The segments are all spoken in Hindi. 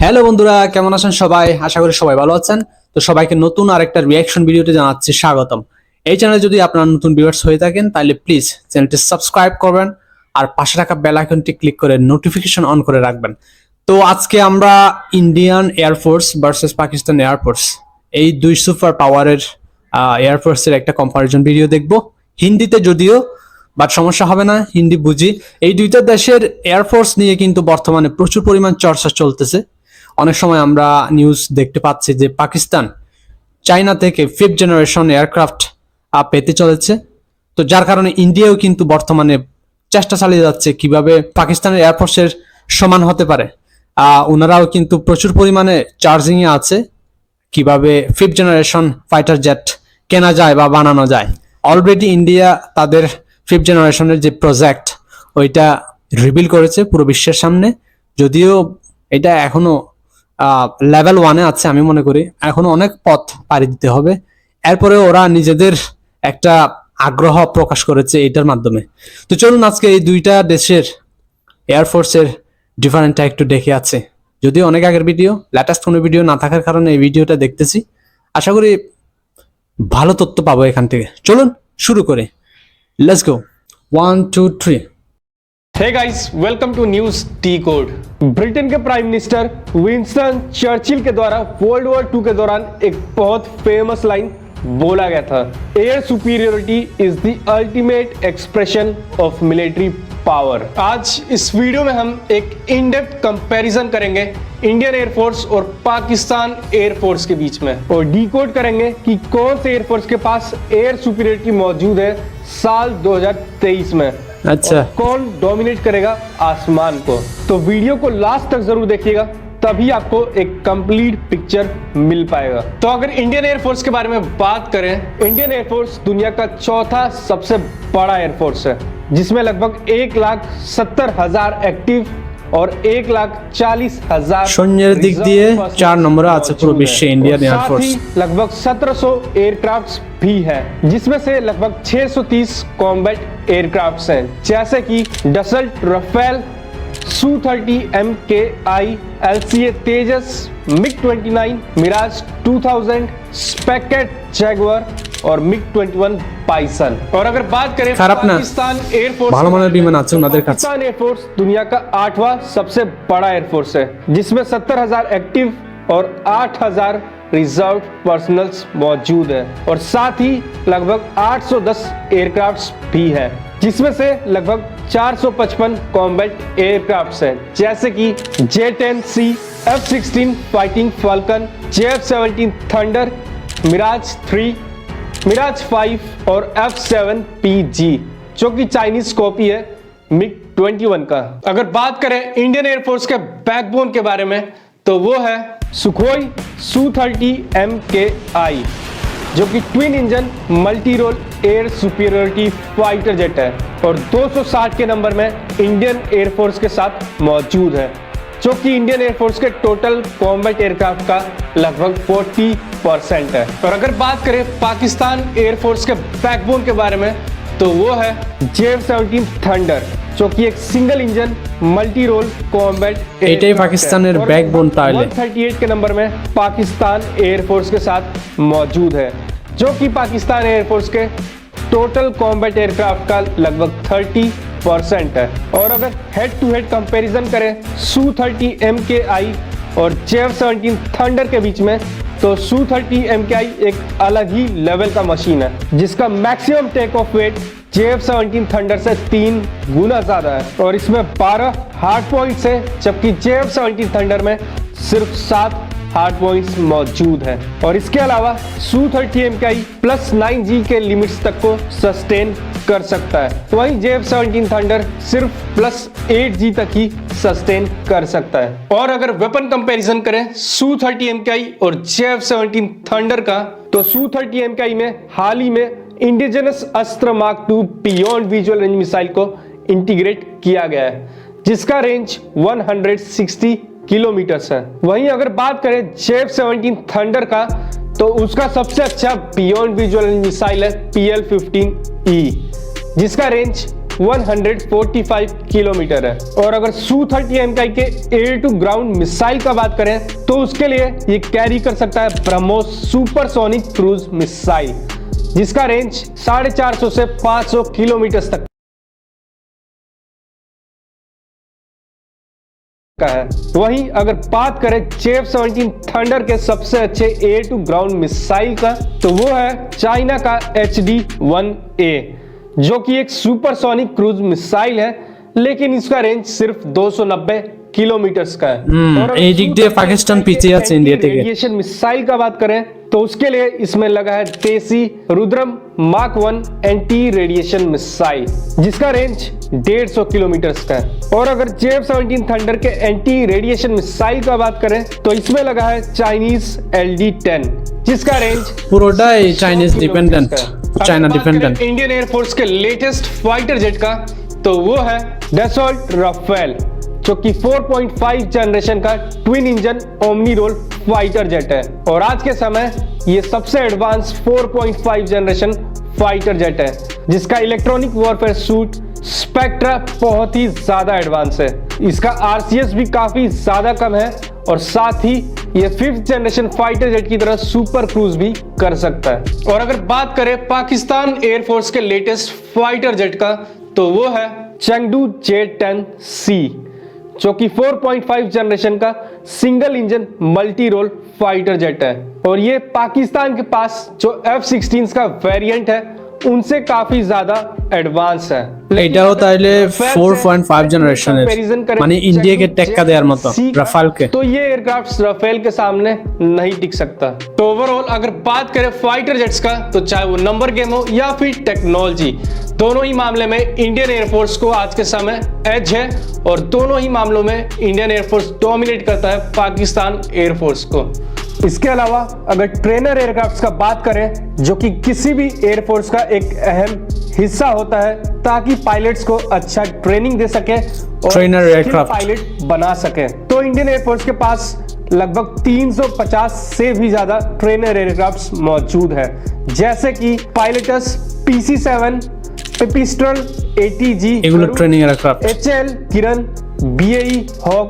হ্যালো বন্ধুরা, কেমন আছেন সবাই? আশা করি সবাই ভালো আছেন। তো সবাইকে নতুন আরেকটা রিঅ্যাকশন ভিডিওতে জানাচ্ছি স্বাগতম। এই চ্যানেলে যদি আপনারা নতুন ভিউয়ার্স হয়ে থাকেন তাহলে প্লিজ চ্যানেলটি সাবস্ক্রাইব করবেন আর পাশে থাকা বেল আইকনটি ক্লিক করে নোটিফিকেশন অন করে রাখবেন। তো আজকে আমরা Indian air force versus Pakistan air force, এই দুই সুপার পাওয়ারের এয়ারফোর্সের একটা কম্পারিজন ভিডিও দেখব, হিন্দিতে যদিও, বাট সমস্যা হবে না, হিন্দি বুঝি। এই দুইটা দেশের এয়ারফোর্স নিয়ে কিন্তু বর্তমানে প্রচুর পরিমাণ চর্চা চলতেছে। অনেক সময় আমরা নিউজ দেখতে পাচ্ছি যে পাকিস্তান চায়না থেকে 5th জেনারেশন এয়ারক্রাফট পেতে চলেছে। তো যার কারণে ইন্ডিয়াও কিন্তু বর্তমানে চেষ্টা চালিয়ে যাচ্ছে কিভাবে পাকিস্তানের এয়ারফোর্সের সমান হতে পারে। ওনারাও কিন্তু প্রচুর পরিমাণে চার্জিং এ আছে কিভাবে 5th জেনারেশন ফাইটার জেট কেনা যায় বা বানানো যায়। অলরেডি ইন্ডিয়া তাদের 5th জেনারেশনের যে প্রজেক্ট ওইটা রিভিল করেছে পুরো বিশ্বের সামনে। যদিও এটা এখনো লেভেল 1-এ আছে, আমি মনে করি এখনো অনেক পথ পাড়ি দিতে হবে। এরপরে ওরা নিজেদের একটা আগ্রহ প্রকাশ করেছে এটার মাধ্যমে। তো চলুন আজকে এই দুইটা দেশের এয়ারফোর্সের ডিফারেন্টটা একটু দেখে আছে। যদিও অনেক আগের ভিডিও, লেটেস্ট কোনো ভিডিও না থাকার কারণে এই ভিডিওটা দেখতেছি। আশা করি ভালো তথ্য পাবো এখান থেকে। চলুন শুরু করে, let's go. 1 2 3। Hey guys, welcome to news T code. Britain के प्राइम मिनिस्टर विंस्टन चर्चिल के द्वारा वर्ल्ड वॉर 2 के दौरान एक बहुत फेमस लाइन बोला गया था, air superiority is the ultimate expression of military power. आज इस वीडियो में हम एक इन डेप्थ कंपैरिजन करेंगे इंडियन एयरफोर्स और पाकिस्तान एयरफोर्स के बीच में, और डीकोड करेंगे कि कौन से एयरफोर्स के पास एयर सुपीरियरिटी मौजूद है साल 2023 में। अच्छा, कौन डोमिनेट करेगा आसमान को। तो वीडियो को लास्ट तक जरूर देखिएगा, तभी आपको एक कंप्लीट पिक्चर मिल पाएगा। तो अगर इंडियन एयरफोर्स के बारे में बात करें, इंडियन एयरफोर्स दुनिया का चौथा सबसे बड़ा एयरफोर्स है, जिसमें लगभग 1,70,000 एक्टिव और 1,40,000 সৈন্যের দিক দিয়ে 4 নম্বরে আছে পুরো বিশ্বে ইন্ডিয়ান এয়ারফোর্স। लगभग 1700 एयरक्राफ्ट्स भी है, जिसमें से लगभग 630 कॉम्बैट एयरक्राफ्ट्स हैं, जैसे कि डसल्ट, रफेल, Su-30 MKI, LCA तेजस, MiG-29, मिराज 2000, स्पेकेट जैगुआर और MiG-21 पाइसन। और अगर बात करें पाकिस्तान एयरफोर्स, पाकिस्तान एयरफोर्स दुनिया का 8वां सबसे बड़ा एयरफोर्स है, जिसमें 70,000 एक्टिव और 8,000 रिजर्व पर्सनल्स मौजूद है, और साथ ही लगभग 810 एयरक्राफ्ट्स भी है, जिसमें से लगभग 455 कॉम्बैट एयरक्राफ्ट्स हैं, जैसे कि J-10C, F-16 fighting falcon, JF-17 thunder, Mirage 3, Mirage 5 और F-7PG, जो कि चाइनीज कॉपी है MiG-21 का। अगर बात करें इंडियन एयरफोर्स के बैकबोन के बारे में, तो वो है सुखोई Su-30 MKI, जो कि twin engine multi role air superiority fighter jet है, और 260 के नंबर में इंडियन एयरफोर्स के साथ मौजूद है, जो कि इंडियन एयरफोर्स के टोटल कॉम्बैट एयरक्राफ्ट का लगभग 40% है। और अगर बात करें पाकिस्तान एयरफोर्स के बैकबोन के बारे में, तो वो है JF-17 थंडर, जो कि एक single engine multi role combat एटाई पाकिस्तानेर बैकबोन ताहले 138 के नंबर में पाकिस्तान एयरफोर्स के साथ मौजूद है, जो कि पाकिस्तान एयरफोर्स के टोटल कॉम्बैट एयरक्राफ्ट का लगभग 30% है। और अगर हेड टू हेड कंपैरिजन करें Su-30 MKI और JF-17 थंडर के बीच में, तो Su-30 MKI एक अलग ही लेवल का मशीन है, जिसका maximum take off weight JF-17 thunder से 3 गुना ज्यादा है, और इसमें 12 हार्ड पॉइंट्स है, जबकि JF-17 थंडर में सिर्फ 7 हार्ड पॉइंट्स मौजूद हैं। और इसके अलावा Su-30 MKI +9G के लिमिट्स तक को सस्टेन कर सकता है, वहीं JF-17 थंडर सिर्फ +8G तक ही सस्टेन कर सकता है। और अगर वेपन कंपैरिजन करें Su-30 MKI और JF-17 थंडर का, तो Su-30 MKI में हाल ही में इंडिजिनस अस्त्र mark 2 beyond visual range missile को इंटीग्रेट किया गया है, जिसका रेंज 160 किलोमीटर है। वहीं अगर बात करें JF-17 थंडर का, तो उसका सबसे अच्छा बियॉन्ड विजुअल रेंज मिसाइल है PL-15E, जिसका रेंज 145 किलोमीटर है। और अगर Su-30 MKI के एयर टू ग्राउंड मिसाइल का बात करें तो उसके लिए ये कैरी कर सकता है ब्रह्मोस सुपरसोनिक क्रूज मिसाइल, जिसका रेंज 450 से 500 किलोमीटर तक का है। वहीं अगर बात करें JF-17 थंडर के सबसे अच्छे एयर टू ग्राउंड मिसाइल का, तो वो है चाइना का HD-1A, जो कि एक सुपरसोनिक क्रूज मिसाइल है, लेकिन इसका रेंज सिर्फ 290 किलोमीटर का है। এই দিক দিয়ে পাকিস্তান পিছিয়ে আছে ইন্ডিয়া থেকে। रेडिएशन मिसाइल का बात करें तो उसके लिए इसमें लगा है तेसी Rudram mark 1 anti radiation missile, जिसका रेंज 150 किलोमीटर का है। और अगर JF-17 थंडर के एंटी रेडिएशन मिसाइल का बात करें तो इसमें लगा है चाइनीज LD-10, जिसका रेंज পুরোটাই Chinese dependent, China dependent. Indian air force के लेटेस्ट फाइटर जेट का तो वो है डसॉल्ट राफेल, जो कि 4.5 जनरेशन का twin engine omni role fighter jet है। और आज के समय ये सबसे एडवांस 4.5 जनरेशन फाइटर जेट है, जिसका इलेक्ट्रॉनिक वॉरफेयर सूट स्पेक्ट्रा बहुत ही ज्यादा एडवांस है। इसका RCS भी काफी ज्यादा कम है और साथ ही ये 5th जनरेशन फाइटर जेट की तरह सुपर क्रूज भी कर सकता है। और अगर बात करें पाकिस्तान एयरफोर्स के लेटेस्ट फाइटर जेट का तो वो है चेंगडू J-10C, जो कि 4.5 जनरेशन का single engine multi role fighter jet है। और ये पाकिस्तान के पास जो F-16 का वेरिएंट है उनसे काफी ज्यादा एडवांस है। এটাও তাইলে 4.5 জেনারেশনের, মানে ইন্ডিয়াকে টেক্কা দেওয়ার মতো রাফালকে। तो ये एयरक्राफ्ट राफेल के सामने नहीं टिक सकता। तो ओवरऑल अगर बात करें फाइटर जेट्स का, तो चाहे वो नंबर गेम हो या फिर टेक्नोलॉजी, दोनों ही मामले में इंडियन एयरफोर्स को आज के समय एज है और दोनों ही मामलों में इंडियन एयरफोर्स डोमिनेट करता है पाकिस्तान एयरफोर्स को। इसके अलावा अगर ट्रेनर एयरक्राफ्ट का बात करें, जो कि किसी भी एयरफोर्स का एक अहम हिस्सा होता है ताकि पायलट्स को अच्छा ट्रेनिंग दे सके और ट्रेनर एयरक्राफ्ट पायलट बना सके, तो इंडियन एयरफोर्स के पास लगभग 350 से भी ज्यादा ट्रेनर एयरक्राफ्ट मौजूद है, जैसे कि पायलटस PC-7, पिपिस्ट्रल ATG, এগুলো ট্রেনিং এয়ারক্রাফট, HL किरण, BAE हॉक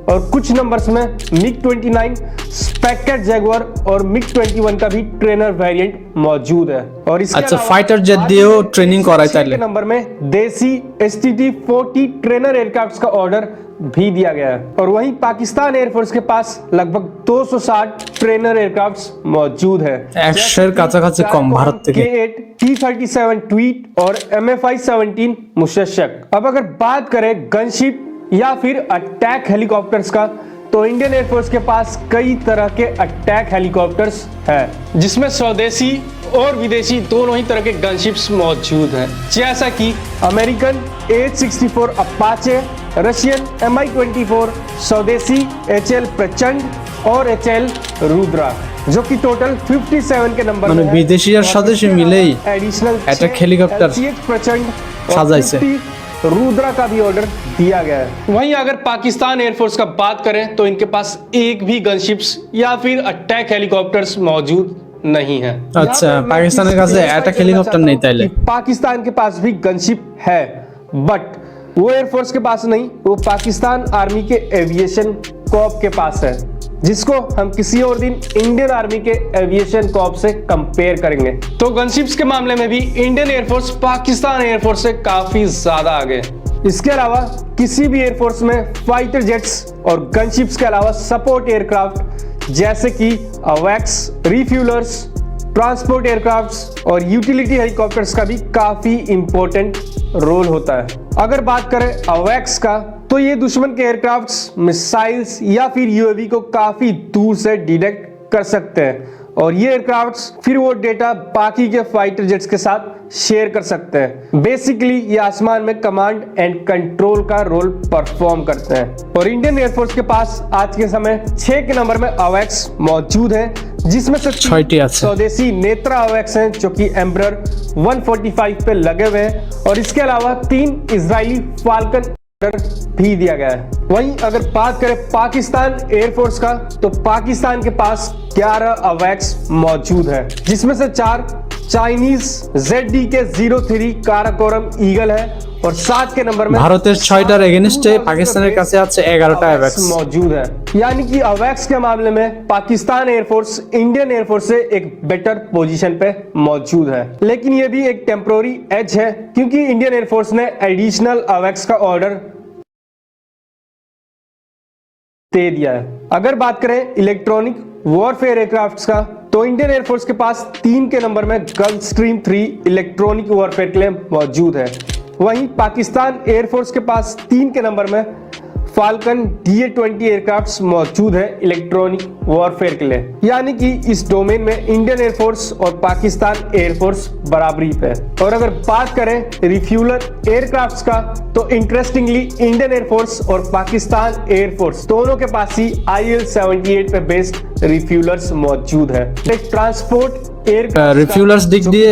और कुछ नंबर्स में MiG-29, स्पेक्टर जैगुआर और MiG-21 का भी ट्रेनर वेरिएंट मौजूद है। और इसके अच्छा अलावा फाइटर जेट दिएও ट्रेनिंग করায় তাইলে। के नंबर में देसी STT-40 ट्रेनर एयरक्राफ्ट का ऑर्डर भी दिया गया है। और वहीं पाकिस्तान एयरफोर्स के पास लगभग 260 ट्रेनर एयरक्राफ्ट मौजूद है, 100 কাছাকাছি কম ভারত থেকে। K-8 T-37 ट्वीट और MFI-17 मुशक्शक। अब अगर बात करें गनशिप या फिर अटैक हेलीकॉप्टर्स का, तो इंडियन एयरफोर्स के पास कई तरह के अटैक हेलीकॉप्टर्स हैं, जिसमें स्वदेशी और विदेशी दोनों ही तरह के गनशिप्स मौजूद हैं, जैसा कि American AH-64 Apache, Russian Mi-24, स्वदेशी HL प्रचंड और HL रुद्रा, जो कि टोटल 57 के नंबर মানে में বিদেশি আর স্বদেশি মিলেই एडिशनल अटैक हेलीकॉप्टर प्रचंड সাজাইছে। रुद्रा का भी ऑर्डर दिया गया है। वहीं अगर पाकिस्तान एयरफोर्स का बात करें तो इनके पास एक भी गनशिप्स या फिर अटैक हेलीकॉप्टर्स मौजूद नहीं है। আচ্ছা পাকিস্তানের কাছে অ্যাটাক হেলিকপ্টার নেই তাইলে। पाकिस्तान के पास भी गनशिप है, बट वो एयरफोर्स के पास नहीं, वो पाकिस्तान आर्मी के एविएशन कॉर्प के पास है, जिसको हम किसी और दिन इंडियन आर्मी के एविएशन कॉर्प से कंपेयर करेंगे। तो गनशिप्स के मामले में भी इंडियन एयरफोर्स पाकिस्तान एयरफोर्स से काफी ज्यादा आगे। इसके अलावा किसी भी एयरफोर्स में फाइटर जेट्स और गनशिप्स के अलावा सपोर्ट एयरक्राफ्ट जैसे कि अवैक्स, रिफ्यूलर्स, ट्रांसपोर्ट एयरक्राफ्ट्स और यूटिलिटी हेलीकॉप्टर्स का भी काफी इंपॉर्टेंट रोल होता है। अगर बात करें अवैक्स का, तो ये दुश्मन के एयरक्राफ्ट्स, मिसाइल्स या फिर यूएवी को काफी दूर से डिटेक्ट कर सकते हैं और ये एयरक्राफ्ट्स फिर वो डेटा बाकी के फाइटर जेट्स के साथ शेयर कर सकते हैं। बेसिकली ये आसमान में कमांड एंड कंट्रोल का रोल परफॉर्म करते हैं। और इंडियन एयरफोर्स के पास आज के समय 6 के नंबर में अवैक्स मौजूद है, जिसमें से 6 स्वदेशी नेत्रा अवैक्स हैं जो कि एम्बरर 145 पे लगे हुए हैं, और इसके अलावा 3 इजरायली फाल्कन भी दिया गया है। वहीं अगर बात करें पाकिस्तान एयरफोर्स का, तो पाकिस्तान के पास 11 अवैक्स मौजूद है, जिसमें से 4 चाइनीज ZDK-03 काराकोरम ईगल है और 7 के नंबर में ভারতের 6টার এগেইনস্টে পাকিস্তানের কাছে আছে 11টা অ্যাভেক্স मौजूद है। यानी कि अवैक्स के मामले में पाकिस्तान एयरफोर्स इंडियन एयरफोर्स से एक बेटर पोजीशन पे मौजूद है, लेकिन ये भी एक टेम्पोररी एज है क्योंकि इंडियन एयरफोर्स ने एडिशनल अवैक्स का ऑर्डर दे दिया है। अगर बात करें इलेक्ट्रॉनिक वॉरफेयर एयरक्राफ्ट्स का तो इंडियन एयरफोर्स के पास 3 के नंबर में गल्फस्ट्रीम 3 इलेक्ट्रॉनिक वॉरफेयर के लिए मौजूद है। वहीं पाकिस्तान एयरफोर्स के पास 3 के नंबर में फाल्कन DA-20 एयरक्राफ्ट्स मौजूद है इलेक्ट्रॉनिक वॉरफेयर के लिए। यानी कि इस डोमेन में इंडियन एयरफोर्स और पाकिस्तान एयरफोर्स बराबरी पे है। और अगर बात करें रिफ्यूलर एयरक्राफ्ट्स का तो इंटरेस्टिंगली इंडियन एयरफोर्स और पाकिस्तान एयरफोर्स दोनों के पास ही IL-78 पे बेस्ड रिफ्यूलर्स मौजूद है। ट्रांसपोर्ट রিফিউলার্স দিক দিয়ে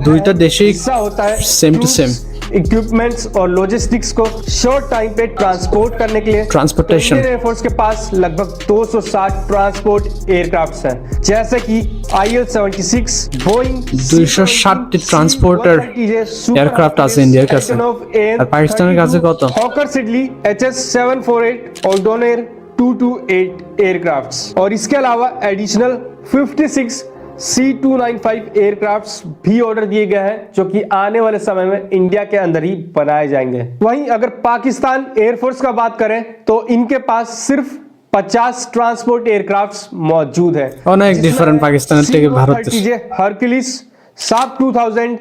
দুইটা দেশেই होता है सेम टू सेम इक्विपमेंट्स और लॉजिस्टिक्स को शॉर्ट टाइम पे ट्रांसपोर्ट करने के लिए ट्रांसपोर्टेशन इंडियन एयरफोर्स के पास लगभग 260 ट्रांसपोर्ट एयरक्राफ्ट्स हैं, जैसे कि IL-76 बोइंग 260টি ট্রান্সপোর্টার এয়ারক্রাফট আছে ইন্ডিয়ার কাছে আর পাকিস্তানের কাছে কত हॉकर सिडली HS-748 और डोनेर 228 एयरक्राफ्ट्स और इसके अलावा एडिशनल 56 C-295 एयरक्राफ्ट्स भी ऑर्डर दिए गए हैं जो कि आने वाले समय में इंडिया के अंदर ही बनाए जाएंगे। वहीं अगर पाकिस्तान एयरफोर्स का बात करें तो इनके पास सिर्फ 50 ट्रांसपोर्ट एयरक्राफ्ट्स मौजूद है। অনেক ডিফারেন্ট পাকিস্তানের থেকে ভারতের। हरक्यूलिस साब 2000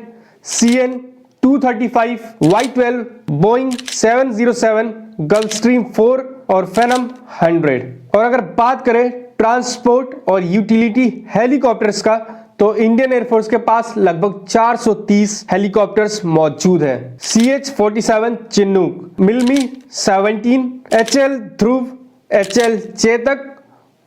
CN-235 Y-12 बोइंग 707 गल्फस्ट्रीम 4 और फेनम 100। और अगर बात करें ट्रांसपोर्ट और यूटिलिटी हेलीकॉप्टर्स का तो इंडियन एयरफोर्स के पास लगभग 430 हेलीकॉप्टर्स मौजूद है। CH-47 चिन्नूक, मिल्मी 17, HL ध्रुव, HL चेतक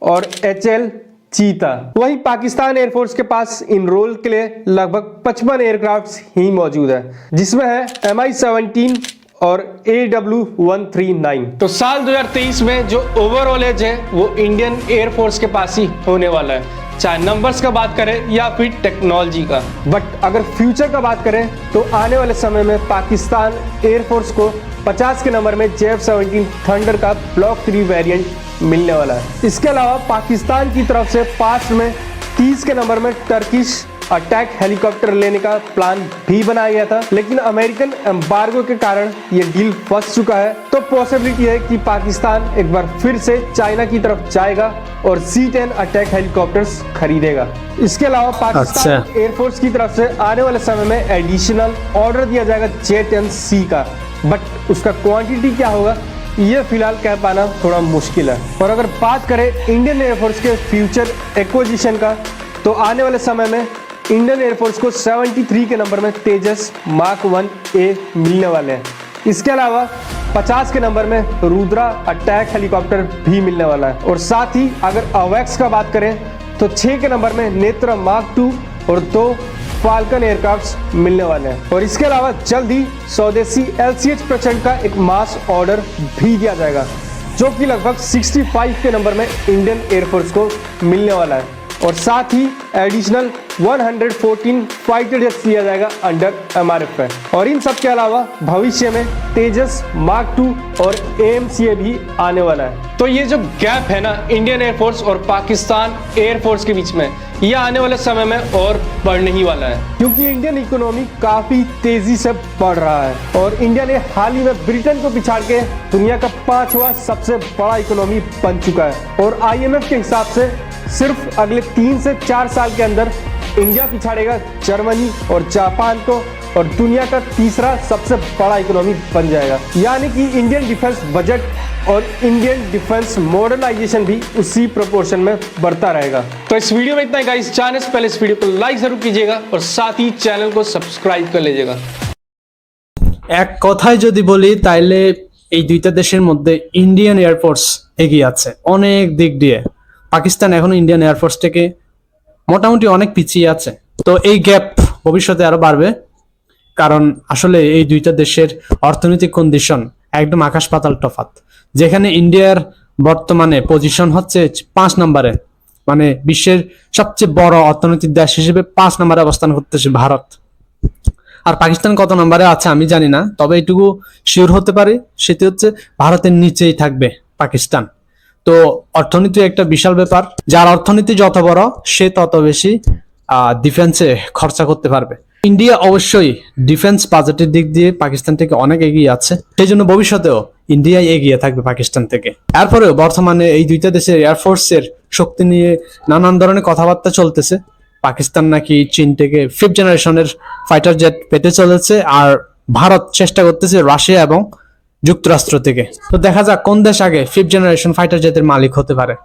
और HL चीता। वहीं पाकिस्तान एयरफोर्स के पास इन रोल के लिए लगभग 55 एयरक्राफ्ट ही मौजूद है, जिसमें है MI-17 और AW139। तो साल 2023 में जो ओवरऑल एज है वो इंडियन एयरफोर्स के पास ही होने वाला है, चाहे नंबर्स का बात करें या फिर टेक्नोलॉजी का। बट अगर फ्यूचर का बात करें तो आने वाले समय में पाकिस्तान एयरफोर्स को 50 के नंबर में JF-17 थंडर का ब्लॉक 3 वेरिएंट मिलने वाला है। इसके अलावा पाकिस्तान की तरफ से पास में 30 के नंबर में टर्किश अटैक हेलीकॉप्टर लेने का प्लान भी बनाया गया था, लेकिन अमेरिकन एम्बार्गो के कारण ये डील फंस चुका है। तो पॉसिबिलिटी है कि पाकिस्तान एक बार फिर से चाइना की तरफ जाएगा और C-10 अटैक हेलीकॉप्टर्स खरीदेगा। इसके अलावा पाकिस्तान एयरफोर्स की तरफ से आने वाले समय में एडिशनल ऑर्डर दिया जाएगा J-10C का, बट उसका क्वांटिटी क्या होगा ये फिलहाल कह पाना थोड़ा मुश्किल है। और अगर बात करें इंडियन एयरफोर्स के फ्यूचर एक्विजिशन का तो आने वाले समय में इंडियन एयरफोर्स को 73 के नंबर में तेजस मार्क 1A मिलने वाले हैं। इसके अलावा 50 के नंबर में रुद्रा अटैक हेलीकॉप्टर भी मिलने वाला है। और साथ ही अगर अवैक्स का बात करें तो 6 के नंबर में नेत्र मार्क 2 और 2 फाल्कन एयरक्राफ्ट्स मिलने वाले हैं। और इसके अलावा जल्द ही स्वदेशी LCH प्रचंड का एक मास ऑर्डर भी दिया जाएगा, जो कि लगभग 65 के नंबर में इंडियन एयरफोर्स को मिलने वाला है। और साथ ही एडिशनल 114 फाइटर जेट्स दिया जाएगा अंडर MRF पे। और इन सब के अलावा भविष्य में तेजस मार्क 2 और AMCA भी आने वाला है। तो ये जो गैप है ना इंडियन एयरफोर्स और पाकिस्तान एयरफोर्स के बीच में, ये आने वाले समय में और बढ़ने ही वाला है, क्योंकि इंडियन इकोनॉमी काफी तेजी से बढ़ रहा है और इंडिया ने हाल ही में ब्रिटेन को पिछाड़ के दुनिया का 5वां सबसे बड़ा इकोनॉमी बन चुका है। और IMF के हिसाब से सिर्फ अगले 3 से 4 साल के अंदर इंडिया पिछाड़ेगा जर्मनी और जापान को और दुनिया का तीसरा सबसे बड़ा इकोनॉमी बन जाएगा। यानी कि इंडियन डिफेंस बजट और इंडियन डिफेंस मॉडर्नाइजेशन भी उसी प्रोपोर्शन में बढ़ता रहेगा। तो इस वीडियो में इतना ही गाइस, जाने से पहले इस वीडियो को लाइक जरूर कीजिएगा और साथ ही चैनल को सब्सक्राइब कर लीजिएगा। এক কথায় যদি বলি তাইলে এই দুইটা দেশের মধ্যে ইন্ডিয়ান এয়ারফোর্স এগিয়ে আছে অনেক দিক দিয়ে। পাকিস্তান এখনো ইন্ডিয়ান এয়ারফোর্স থেকে মোটামুটি অনেক পিছিয়ে আছে। তো এই গ্যাপ ভবিষ্যতে আরো বাড়বে, কারণ আসলে এই দুইটা দেশের অর্থনৈতিক কন্ডিশন একদম আকাশ পাতাল তফাৎ। যেখানে ইন্ডিয়ার বর্তমানে পজিশন হচ্ছে 5 নম্বরে, মানে বিশ্বের সবচেয়ে বড় অর্থনৈতিক দেশ হিসেবে 5 নম্বরে অবস্থান করতেছে ভারত। আর পাকিস্তান কত নম্বরে আছে আমি জানি না, তবে এটুকু শিওর হতে পারি, সেটি হচ্ছে ভারতের নিচেই থাকবে পাকিস্তান। তো অর্থনীতি একটা বিশাল ব্যাপার, যার অর্থনীতি যত বড় সে তত বেশি ডিফেন্সে খরচা করতে পারবে। ইন্ডিয়া অবশ্যই ডিফেন্স বাজেটের দিক দিয়ে পাকিস্তান থেকে অনেক এগিয়ে আছে, সেই জন্য ভবিষ্যতেও ইন্ডিয়া এগিয়ে থাকবে পাকিস্তান থেকে। এরপরেও বর্তমানে এই দুইটা দেশের এয়ারফোর্সের শক্তি নিয়ে নানান ধরনের কথাবার্তা চলতেছে। পাকিস্তান নাকি চীন থেকে 5th জেনারেশনের ফাইটার জেট পেতে চলেছে, আর ভারত চেষ্টা করতেছে রাশিয়া এবং যুক্তরাষ্ট্র থেকে। তো দেখা যাক কোন দেশ আগে 5th জেনারেশন ফাইটার জেটের মালিক হতে পারে।